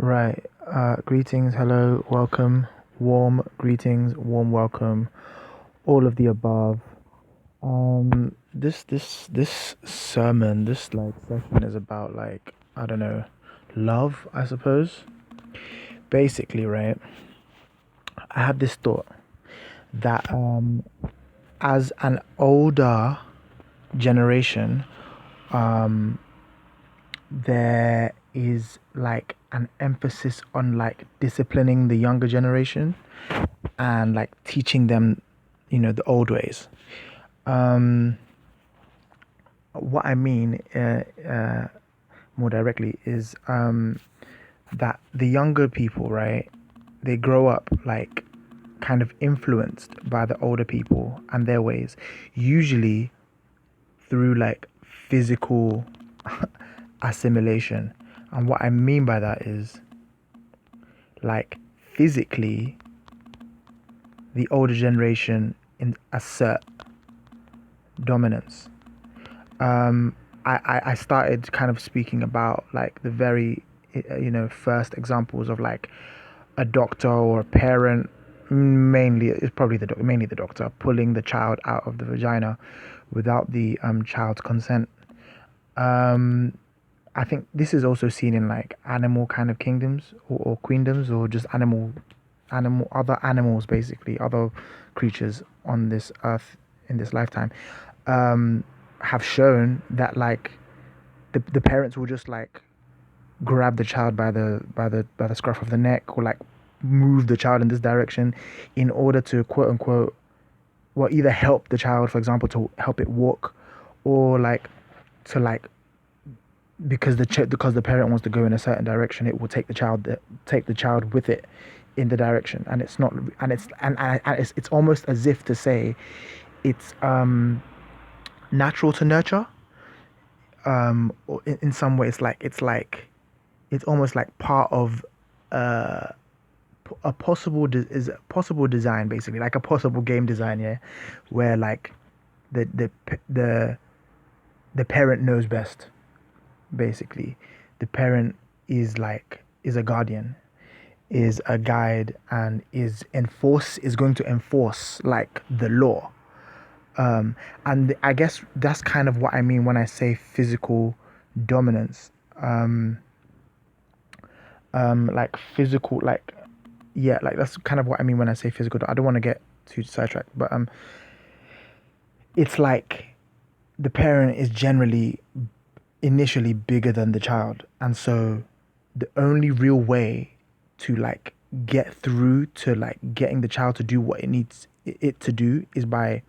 Right. Greetings, hello, welcome, warm greetings, warm welcome, all of the above. This sermon, this like session is about like I don't know, love, I suppose. Basically, right? I have this thought that as an older generation, um, there is like an emphasis on like disciplining the younger generation and like teaching them, the old ways. Um, what I mean more directly is that the younger people, right, they grow up like kind of influenced by the older people and their ways, usually through like physical assimilation. And what I mean by that is like physically, the older generation assert dominance. I started kind of speaking about like the very first examples of like a doctor or a parent, mainly it's probably mainly the doctor pulling the child out of the vagina without the child's consent. um I think this is also seen in like animal kind of kingdoms or queendoms or just other animals, basically other creatures on this earth in this lifetime, um have shown that like the parents will just like grab the child by the scruff of the neck or like move the child in this direction in order to quote unquote, well, either help the child, for example, to help it walk, or like to like because the parent wants to go in a certain direction, it will take the child with it in the direction. And it's not and it's almost as if to say it's natural to nurture. Or in some way it's almost like part of uh a is a possible design, basically like a possible game design, yeah, where like the the the the parent knows best, basically. The parent is a guardian, is a guide, and is going to enforce like the law. And I guess that's kind of what I mean when I say physical dominance. Like physical, like, yeah, like that's kind of what I mean when I say physical. I don't want to get too sidetracked, but it's like the parent is generally initially bigger than the child, and so the only real way to like get through to like getting the child to do what it needs it to do is by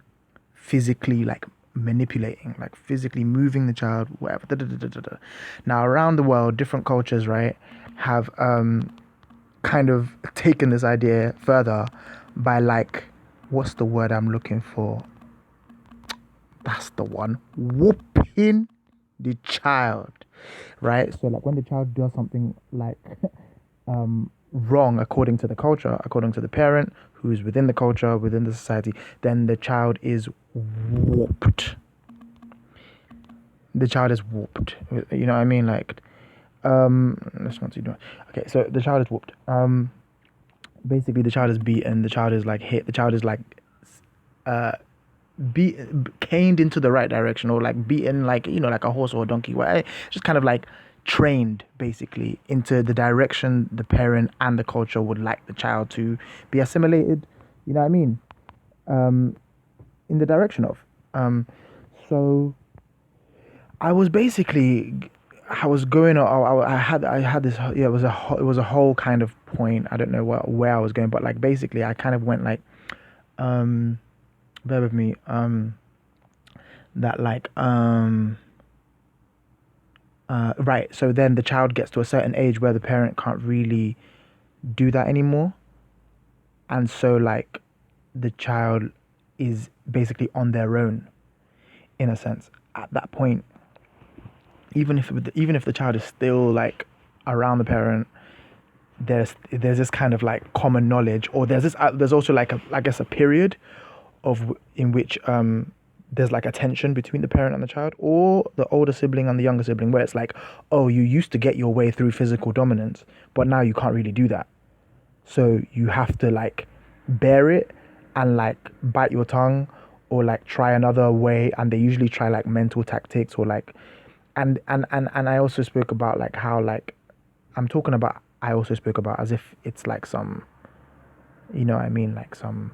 physically like manipulating, like physically moving the child, whatever. Da, da, da, da, da, da. Now around the world, different cultures, right, have kind of taken this idea further by like, what's the word I'm looking for? That's the one. Whooping the child, right? So like when the child does something like wrong according to the culture, according to the parent who is within the culture, within the society, then the child is whooped. The child is whooped. You know what I mean? Like, let's not do. Okay, so the child is whooped. Basically, the child is beaten. The child is like hit. The child is like uh be caned into the right direction, or like beaten like like a horse or a donkey, where just kind of like trained basically into the direction the parent and the culture would like the child to be assimilated, you know what I mean, um in the direction of. So I was basically I was going I had this, yeah, it was a whole kind of point. I don't know where I was going, but like basically I kind of went like, um bear with me, that like right, so then the child gets to a certain age where the parent can't really do that anymore, and so like the child is basically on their own in a sense at that point. Even if the child is still like around the parent, there's this kind of like common knowledge, or there's also like a, I guess, a period in which there's like a tension between the parent and the child, or the older sibling and the younger sibling, where it's like, oh, you used to get your way through physical dominance, but now you can't really do that. So you have to like bear it and like bite your tongue, or like try another way. And they usually try like mental tactics, or like, and I also spoke about like how like I'm talking about, I also spoke about as if it's like some, you know what I mean, like some,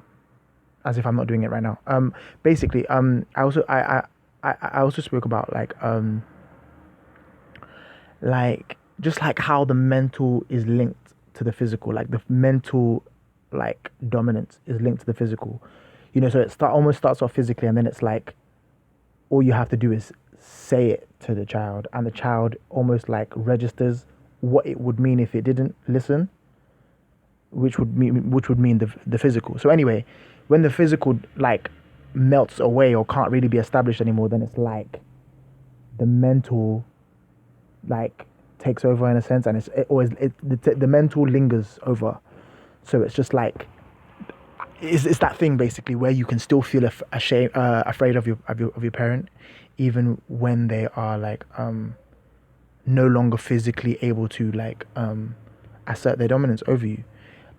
as if I'm not doing it right now. Basically, I also spoke about like just like how the mental is linked to the physical, like the mental like dominance is linked to the physical. So it almost starts off physically, and then it's like all you have to do is say it to the child, and the child almost like registers what it would mean if it didn't listen, which would mean the physical. So anyway, when the physical like melts away or can't really be established anymore, then it's like the mental like takes over in a sense, and the mental lingers over. So it's just like it's that thing basically where you can still feel ashamed, afraid of your parent, even when they are like no longer physically able to like assert their dominance over you.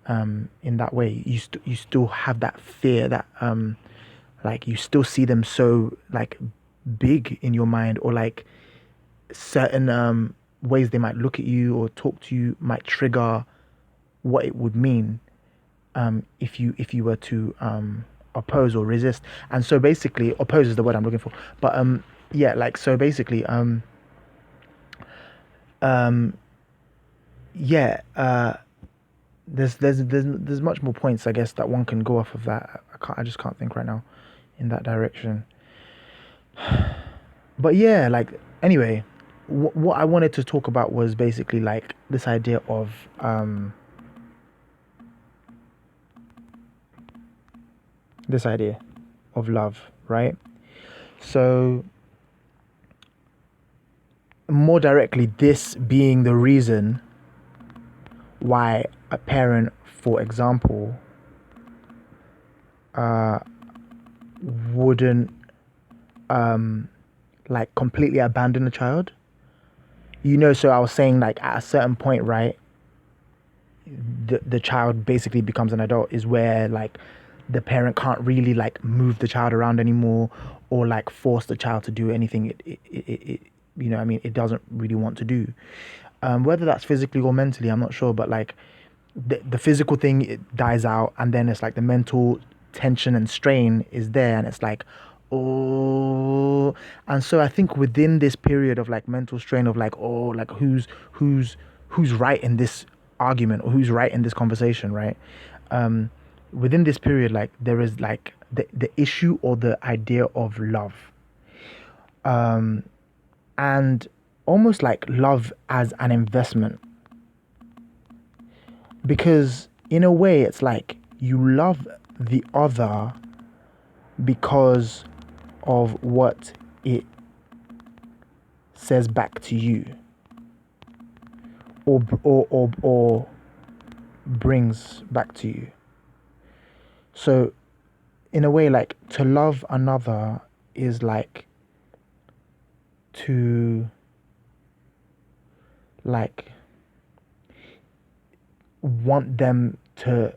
In that way, you still have that fear that like you still see them so like big in your mind, or like certain ways they might look at you or talk to you might trigger what it would mean if you were to oppose or resist. And so basically, oppose is the word I'm looking for. But yeah, like so basically, um, yeah, there's much more points I guess that one can go off of that. I just can't think right now in that direction. But yeah, like anyway, what I wanted to talk about was basically like this idea of this idea of love, right? So more directly, this being the reason why a parent, for example, uh, wouldn't like completely abandon a child. So I was saying like at a certain point, right, the child basically becomes an adult, is where like the parent can't really like move the child around anymore, or like force the child to do anything it I mean it doesn't really want to do. Whether that's physically or mentally, I'm not sure, but like the physical thing, it dies out, and then it's like the mental tension and strain is there, and it's like, oh. And so I think within this period of like mental strain of like, oh, like who's right in this argument, or who's right in this conversation, right? um Within this period, like there is like the issue or the idea of love, um and almost like love as an investment, because in a way it's like you love the other because of what it says back to you, or brings back to you. So in a way, like to love another is like to like want them to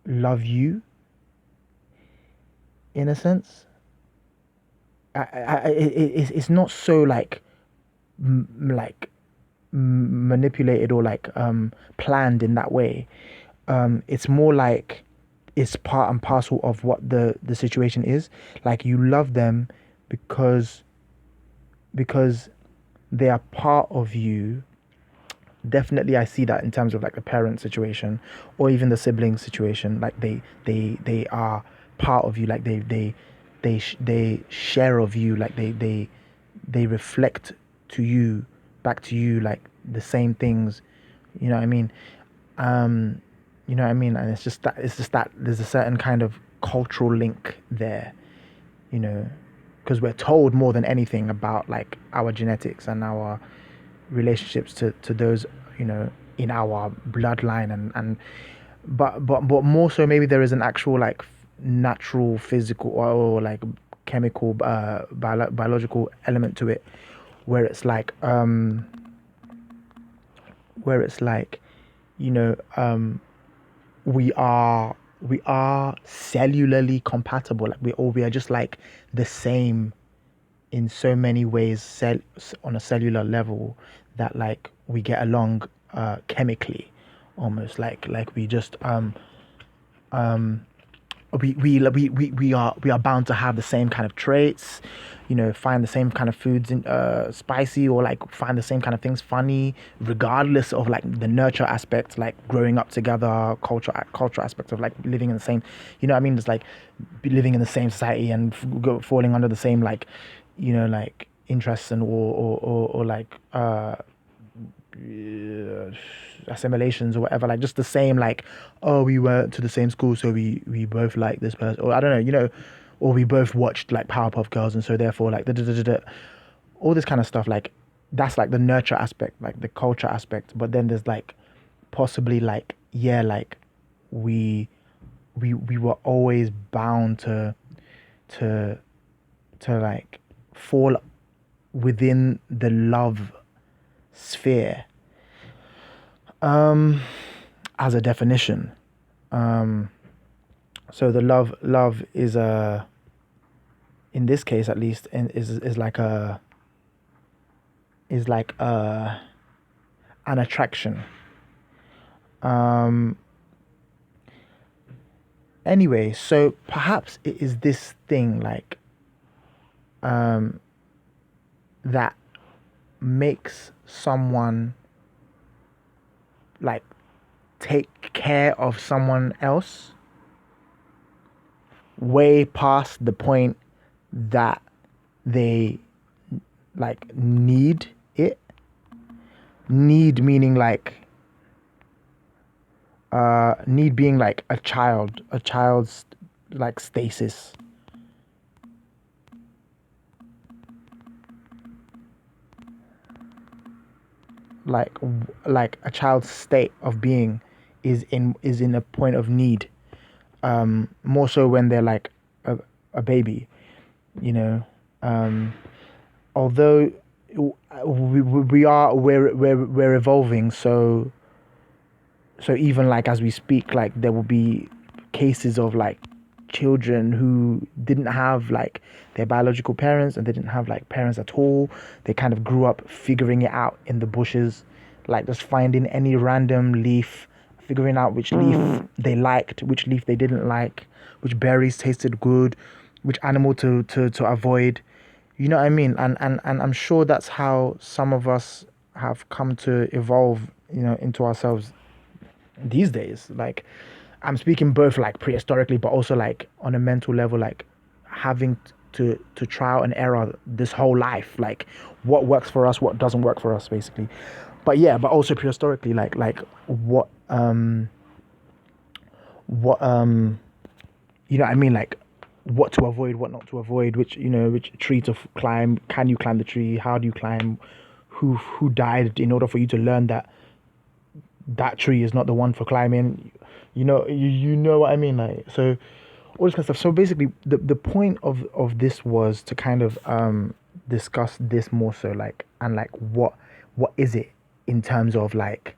love you in a sense. It's not so like like manipulated or like planned in that way. It's more like it's part and parcel of what the situation is. Like you love them because because they are part of you. Definitely I see that in terms of like the parent situation, or even the sibling situation. Like they are part of you, like they share of you, like they reflect to you, back to you, like the same things, you know what I mean. um and it's just that there's a certain kind of cultural link there, you know because we're told more than anything about like our genetics and our relationships to those, in our bloodline, and but more so maybe there is an actual like natural, physical, or like chemical, biological element to it, where it's like where it's like you know we are cellularly compatible, like we are just like the same in so many ways, on a cellular level, that like we get along chemically, almost like we just we are bound to have the same kind of traits, find the same kind of foods in spicy, or like find the same kind of things funny, regardless of like the nurture aspect, like growing up together, culture aspect of like living in the same, what I mean, it's like living in the same society and falling under the same like, like interests and or like assimilations or whatever, like just the same, like, oh, we went to the same school, so we both like this person, or I don't know, or we both watched like Powerpuff Girls, and so therefore like all this kind of stuff, like that's like the nurture aspect, like the culture aspect. But then there's like possibly like, yeah, like we we were always bound to like fall within the love sphere, um as a definition. um so the love is a, in this case at least, is like a, is like a an attraction. um anyway, so perhaps it is this thing like um that makes someone like take care of someone else way past the point that they like need it. Need meaning like need being like a child's like stasis. like like a child's state of being is in a point of need, more so when they're like a baby, you know. um Although we're evolving, so even like as we speak, like there will be cases of like children who didn't have like their biological parents, and they didn't have like parents at all. They kind of grew up figuring it out in the bushes, like just finding any random leaf, figuring out which leaf they liked, which leaf they didn't like, which berries tasted good, which animal to avoid. You know what I mean? And I'm sure that's how some of us have come to evolve, into ourselves these days. Like, I'm speaking both like prehistorically, but also like on a mental level, like having to trial and error this whole life, like what works for us, what doesn't work for us, basically. But yeah, but also prehistorically, like what what I mean, like what to avoid, what not to avoid, which tree to climb, can you climb the tree, how do you climb, who died in order for you to learn that that tree is not the one for climbing. You know what I mean, like, so all this kind of stuff. So basically the point of this was to kind of discuss this more so, like, and like what is it in terms of like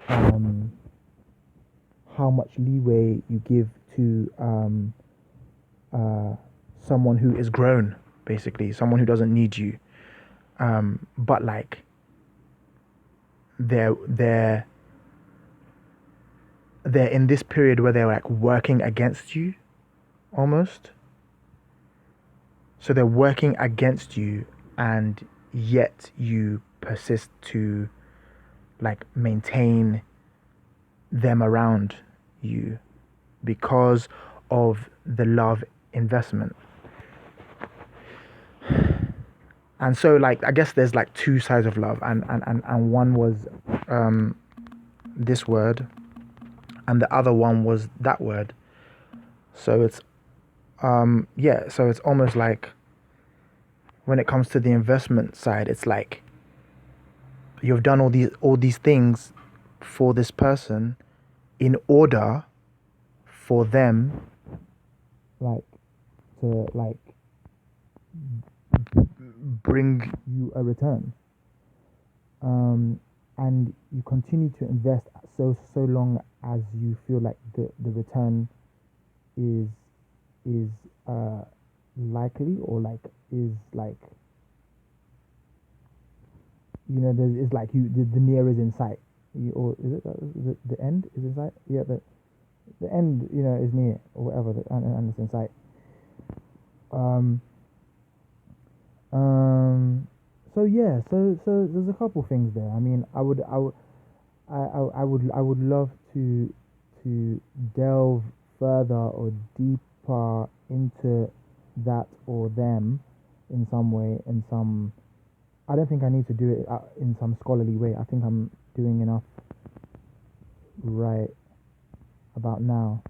um how much leeway you give to uh someone who is grown, basically someone who doesn't need you, but like they're they're in this period where they're like working against you, almost. So they're working against you, and yet you persist to like maintain them around you because of the love investment. And so like I guess there's like two sides of love, and one was um this word, and the other one was that word. So it's yeah, so it's almost like when it comes to the investment side, it's like you've done all these things for this person in order for them like to like bring you a return. Um, and you continue to invest so long as you feel like the return is is likely, or like is like, there's is like the near is in sight. Or is it the end is in sight? Yeah, the end, is near, or whatever, and it's in sight. Um, um, so yeah, so there's a couple things there. I mean, I would love to delve further or deeper into that or them in some way. In some, I don't think I need to do it in some scholarly way. I think I'm doing enough right about now.